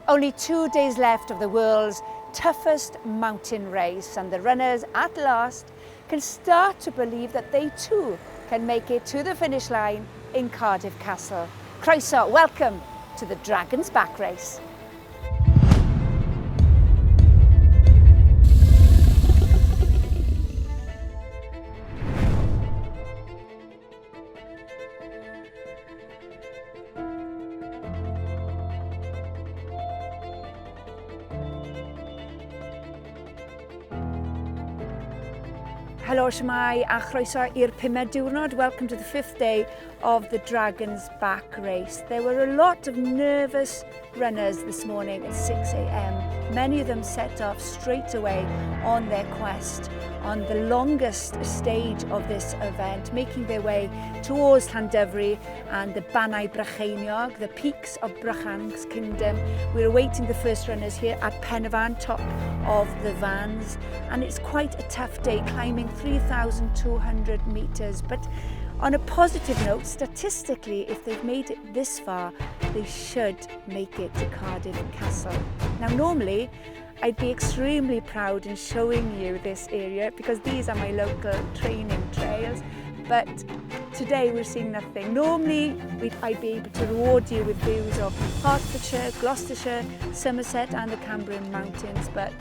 Only 2 days left of the world's toughest mountain race, and the runners at last can start to believe that they too can make it to the finish line in Cardiff Castle. Croeso, welcome to the Dragon's Back race. Helo, shwmai, a chroeso i'r pumed diwrnod. Welcome to the 5th day of the Dragon's Back race. There were a lot of nervous runners this morning at 6 a.m. Many of them set off straight away on their quest on the longest stage of this event, making their way towards Llandyfri and the Bannau Brycheiniog, the peaks of Brychan's kingdom. We're awaiting the first runners here at Penavon, top of the vans, and it's quite a tough day, climbing 3,200 metres. But on a positive note, statistically, if they've made it this far, they should make it to Cardiff Castle. Now, normally, I'd be extremely proud in showing you this area because these are my local training trails, but today we're seeing nothing. Normally, I'd be able to reward you with views of Hertfordshire, Gloucestershire, Somerset and the Cambrian Mountains, but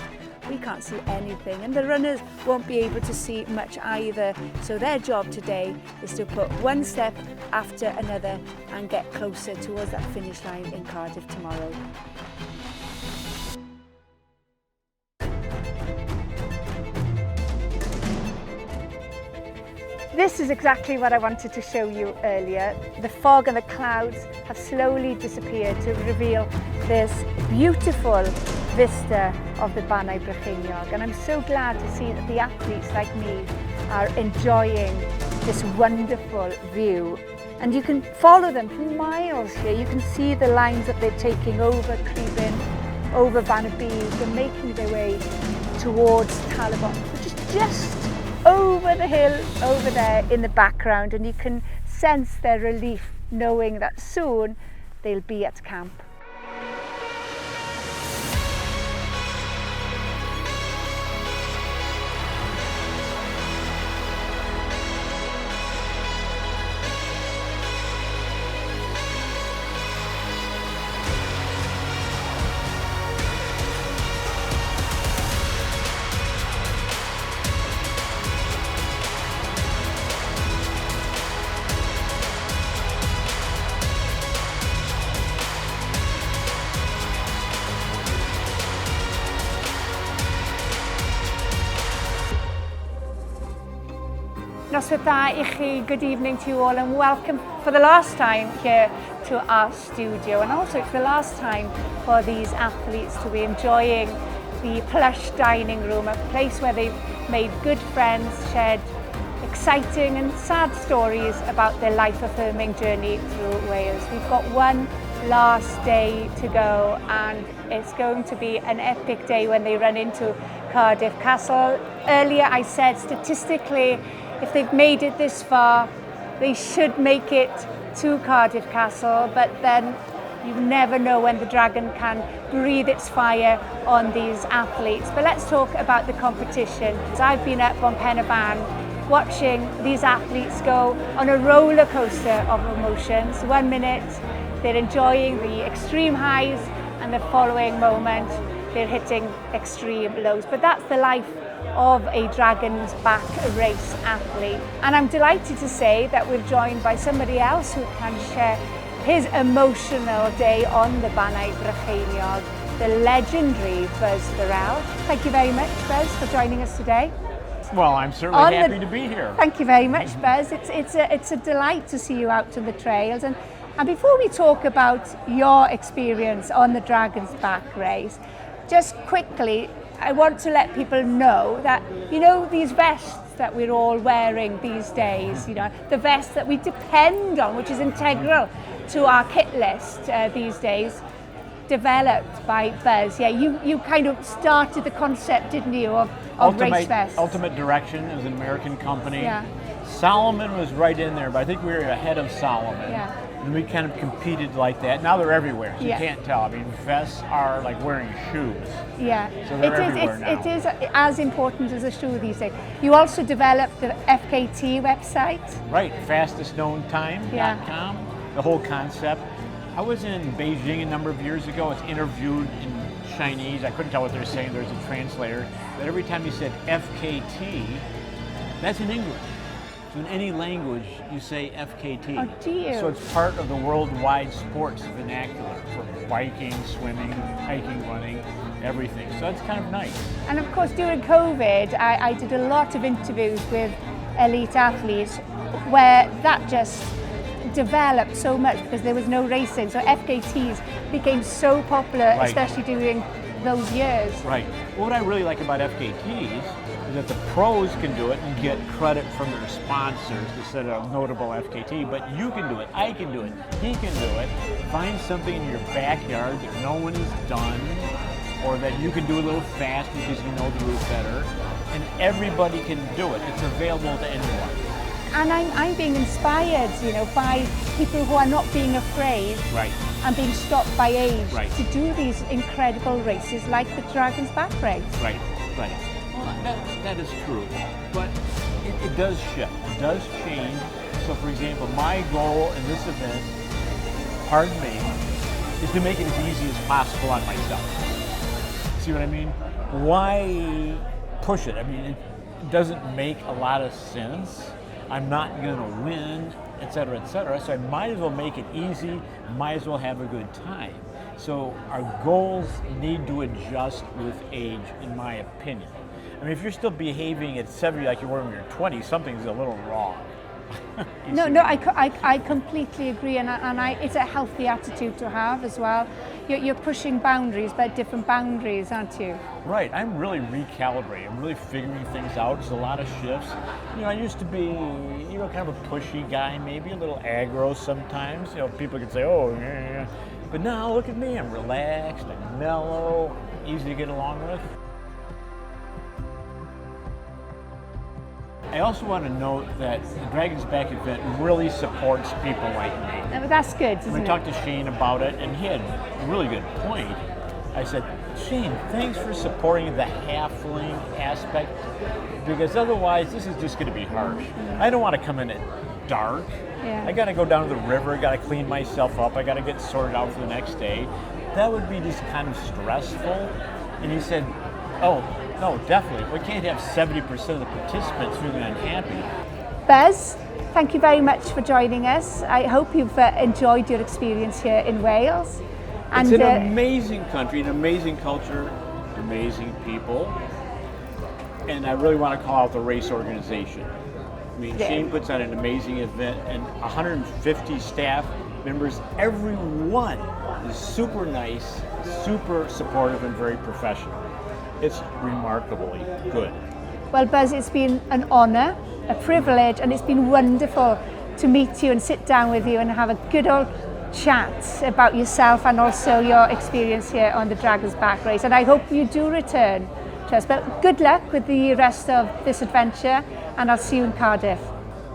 we can't see anything, and the runners won't be able to see much either. So their job today is to put one step after another and get closer towards that finish line in Cardiff tomorrow. This is exactly what I wanted to show you earlier. The fog and the clouds have slowly disappeared to reveal this beautiful vista of the Bannau Brycheiniog, and I'm so glad to see that the athletes like me are enjoying this wonderful view. And you can follow them for miles here. You can see the lines that they're taking over Creebyn, over Bannau Brycheiniog, and making their way towards Talabot, which is just over the hill over there in the background, and you can sense their relief knowing that soon they'll be at camp. Noswaith da I chi, good evening to you all, and welcome for the last time here to our studio, and also it's the last time for these athletes to be enjoying the plush dining room, a place where they've made good friends, shared exciting and sad stories about their life-affirming journey through Wales. We've got one last day to go, and it's going to be an epic day when they run into Cardiff Castle. Earlier I said statistically, if they've made it this far, they should make it to Cardiff Castle, but then you never know when the dragon can breathe its fire on these athletes. But let's talk about the competition. I've been up on Penavon watching these athletes go on a roller coaster of emotions. 1 minute they're enjoying the extreme highs, and the following moment they're hitting extreme lows. But that's the life of a Dragon's Back race athlete. And I'm delighted to say that we're joined by somebody else who can share his emotional day on the Bannau Brycheiniog, the legendary Buzz Burrell. Thank you very much, Buzz, for joining us today. Well, I'm certainly happy to be here. Thank you very much, Buzz. It's a delight to see you out on the trails. And before we talk about your experience on the Dragon's Back race, just quickly, I want to let people know that, you know, these vests that we're all wearing these days, you know, the vests that we depend on, which is integral to our kit list these days, developed by Buzz. Yeah, you kind of started the concept, didn't you, of race vests? Ultimate Direction is an American company. Yeah. Salomon was right in there, but I think we were ahead of Salomon. Yeah. And we kind of competed like that. Now they're everywhere, so Yeah. you can't tell. I mean, vests are like wearing shoes. Yeah, So they're everywhere now. it is as important as a shoe these days. You also developed the FKT website. Right, fastestknowntime.com, the whole concept. I was in Beijing a number of years ago. It's interviewed in Chinese. I couldn't tell what they're saying. There's a translator. But every time you said FKT, that's in English. So in any language, you say FKT. Oh, do you? So it's part of the worldwide sports vernacular for biking, swimming, hiking, running, everything. So it's kind of nice. And of course, during COVID, I did a lot of interviews with elite athletes where that just developed so much because there was no racing. So FKTs became so popular, Right. especially during those years. Right. What I really like about FKTs is that the pros can do it and get credit from their sponsors instead of notable FKT, but you can do it, I can do it, he can do it. Find something in your backyard that no one has done, or that you can do a little fast because you know the route better, and everybody can do it. It's available to anyone. And I'm being inspired, by people who are not being afraid Right. and being stopped by age Right. to do these incredible races like the Dragon's Back race. Right, right. Well, that is true, but it does shift, it does change. So for example, my goal in this event, pardon me, is to make it as easy as possible on myself. See what I mean? Why push it? I mean, it doesn't make a lot of sense. I'm not gonna win, et cetera, so I might as well make it easy, might as well have a good time. So our goals need to adjust with age, in my opinion. I mean, if you're still behaving at 70 like you were when you were 20, something's a little wrong. I completely agree, and it's a healthy attitude to have as well. You're pushing boundaries, but different boundaries, aren't you? Right, I'm really recalibrating. I'm really figuring things out. There's a lot of shifts. I used to be, kind of a pushy guy, maybe a little aggro sometimes. People could say, oh, yeah. But now look at me, I'm relaxed, I'm mellow, easy to get along with. I also want to note that the Dragon's Back event really supports people like me. That's good, isn't I it? talked to Shane about it, and he had a really good point. I said, Shane, thanks for supporting the halfling aspect, because otherwise this is just going to be harsh. I don't want to come in at dark. Yeah. I got to go down to the river, got to clean myself up, I got to get sorted out for the next day. That would be just kind of stressful. And he said, oh, no, definitely. We can't have 70% of the participants feeling unhappy. Buzz, thank you very much for joining us. I hope you've enjoyed your experience here in Wales. It's an amazing country, an amazing culture, amazing people. And I really want to call out the race organization. I mean, Shane puts on an amazing event, and 150 staff members, everyone is super nice, super supportive, and very professional. It's remarkably good. Well, Buzz, it's been an honour, a privilege, and it's been wonderful to meet you and sit down with you and have a good old chat about yourself and also your experience here on the Dragon's Back race. And I hope you do return to us. But good luck with the rest of this adventure, and I'll see you in Cardiff.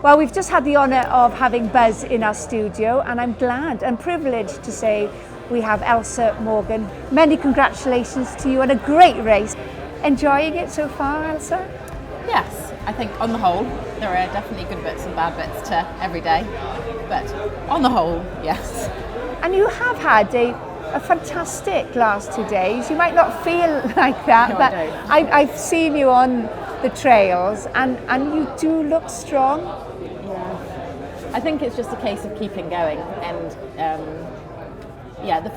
Well, we've just had the honour of having Buzz in our studio, and I'm glad and privileged to say we have Elsa Morgan. Many congratulations to you on a great race. Enjoying it so far, Elsa? Yes, I think on the whole, there are definitely good bits and bad bits to every day, but on the whole, yes. And you have had a fantastic last 2 days. You might not feel like that, No, but I don't. I've seen you on the trails, and you do look strong. Yeah, I think it's just a case of keeping going, and the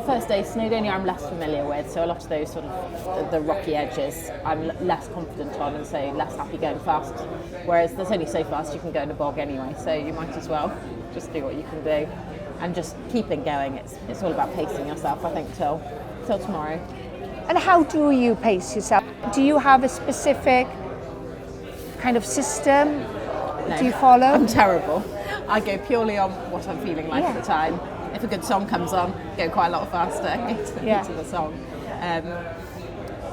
first day Snowdonia I'm less familiar with, so a lot of those sort of the rocky edges I'm less confident on, and so less happy going fast. Whereas there's only so fast you can go in a bog anyway, so you might as well just do what you can do, and just keeping going. It's all about pacing yourself, I think, till tomorrow. And how do you pace yourself? Do you have a specific kind of system? No, Do you follow? I'm terrible. I go purely on what I'm feeling like Yeah. at the time. If a good song comes on, go quite a lot faster Yeah. into the song.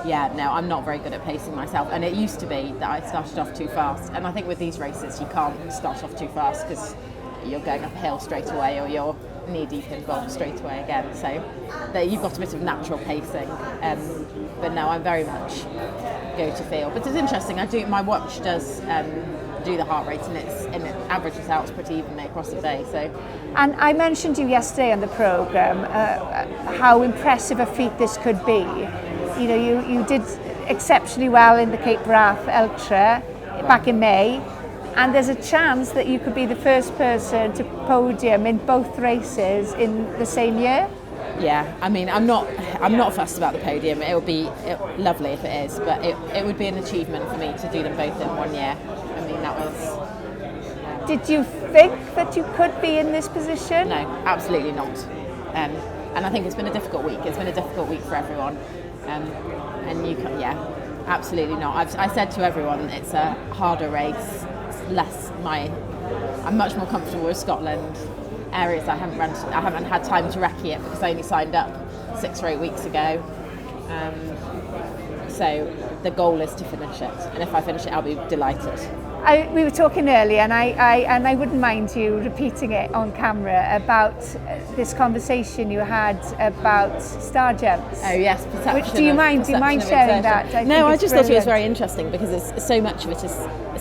No, I'm not very good at pacing myself, and it used to be that I started off too fast, and I think with these races you can't start off too fast because you're going up a hill straight away, or you're knee deep in bog straight away again. So you've got a bit of natural pacing. But no, I'm very much go to feel. But it's interesting. My watch does do the heart rate, and it averages out pretty evenly across the day. So. And I mentioned to you yesterday on the programme how impressive a feat this could be. You know, you did exceptionally well in the Cape Wrath Ultra back in May, and there's a chance that you could be the first person to podium in both races in the same year. Yeah, I mean, I'm not fussed about the podium. It would be lovely if it is, but it would be an achievement for me to do them both in 1 year. I mean, that was. Did you think that you could be in this position? No, absolutely not. And I think it's been a difficult week. It's been a difficult week for everyone. And you can, yeah, absolutely not. I said to everyone, it's a harder race. It's I'm much more comfortable with Scotland. Areas I haven't had time to recce it because I only signed up 6 or 8 weeks ago. So the goal is to finish it, and if I finish it, I'll be delighted. We were talking earlier, and I wouldn't mind you repeating it on camera about this conversation you had about star jumps. Oh yes, perception. Do you mind sharing that? I just thought it was very interesting because so much of it is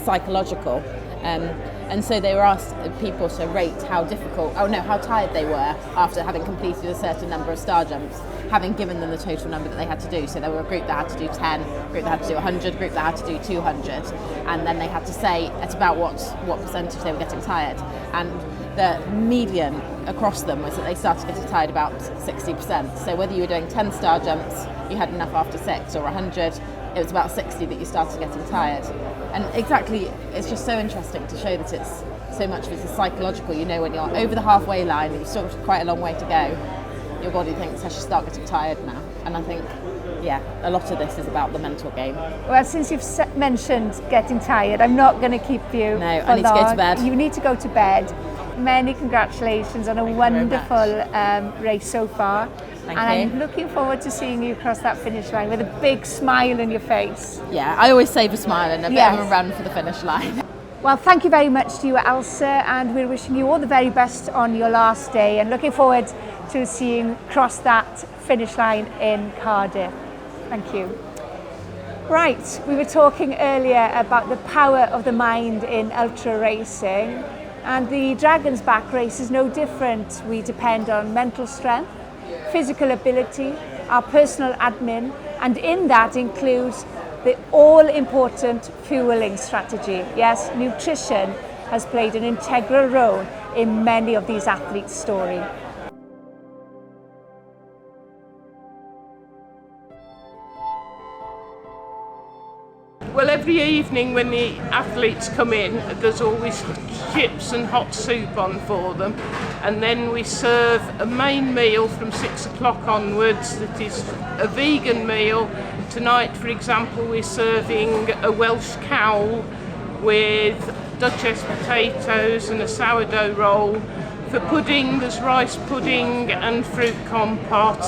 psychological. And so they were asked people to rate how tired they were after having completed a certain number of star jumps, having given them the total number that they had to do. So there were a group that had to do 10, a group that had to do 100, a group that had to do 200, and then they had to say at about what percentage they were getting tired. And the median across them was that they started getting tired about 60%. So whether you were doing 10 star jumps, you had enough after 6, or 100, it was about 60 that you started getting tired. And exactly, it's just so interesting to show that it's so much of it is psychological. You know, when you're over the halfway line and you've still got quite a long way to go, your body thinks I should start getting tired now. And I think, yeah, a lot of this is about the mental game. Well, since you've mentioned getting tired, I'm not going to keep you. No, I need to go to bed. You need to go to bed. Many congratulations on a wonderful race so far. Thank and you. I'm looking forward to seeing you cross that finish line with a big smile on your face. Yeah, I always save a smile and a bit of a run for the finish line. Well, thank you very much to you, Elsa, and we're wishing you all the very best on your last day and looking forward to seeing you cross that finish line in Cardiff. Thank you. Right, we were talking earlier about the power of the mind in ultra racing, and the Dragon's Back race is no different. We depend on mental strength, physical ability, our personal admin, and in that includes the all-important fueling strategy. Yes, nutrition has played an integral role in many of these athletes' story. Well, every evening when the athletes come in, there's always chips and hot soup on for them, and then we serve a main meal from 6 o'clock onwards that is a vegan meal. Tonight, for example, we're serving a Welsh cowl with Duchess potatoes and a sourdough roll. For pudding, there's rice pudding and fruit compote,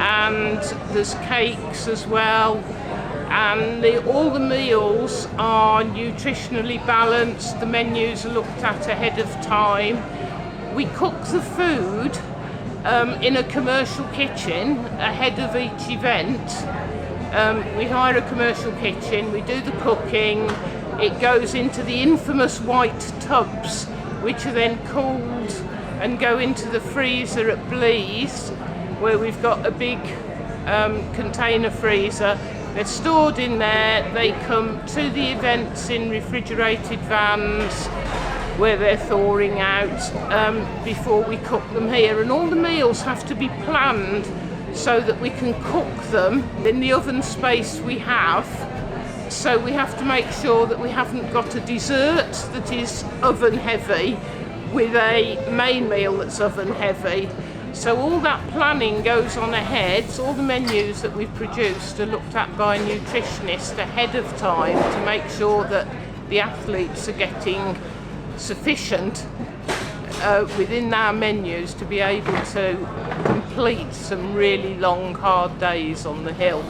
and there's cakes as well. And all the meals are nutritionally balanced. The menus are looked at ahead of time. We cook the food in a commercial kitchen ahead of each event. We hire a commercial kitchen, we do the cooking, it goes into the infamous white tubs, which are then cooled and go into the freezer at Blease, where we've got a big container freezer. They're stored in there, they come to the events in refrigerated vans where they're thawing out before we cook them here. And all the meals have to be planned so that we can cook them in the oven space we have. So we have to make sure that we haven't got a dessert that is oven heavy with a main meal that's oven heavy. So all that planning goes on ahead. So all the menus that we've produced are looked at by a nutritionist ahead of time to make sure that the athletes are getting sufficient within our menus to be able to complete some really long, hard days on the hill.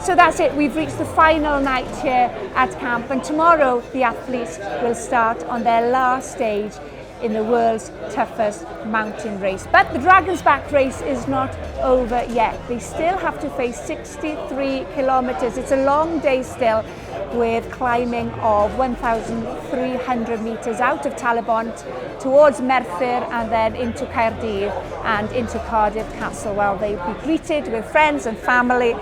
So that's it, we've reached the final night here at camp, and tomorrow the athletes will start on their last stage in the world's toughest mountain race. But the Dragon's Back race is not over yet. They still have to face 63 kilometres. It's a long day still, with climbing of 1,300 metres out of Talabont towards Merthyr and then into Caerdydd and into Cardiff Castle, where they'll be greeted with friends and family,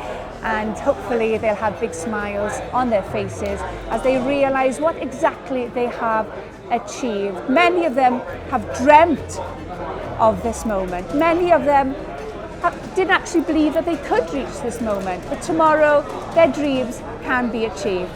and hopefully they'll have big smiles on their faces as they realise what exactly they have achieved. Many of them have dreamt of this moment. Many of them didn't actually believe that they could reach this moment, but tomorrow their dreams can be achieved.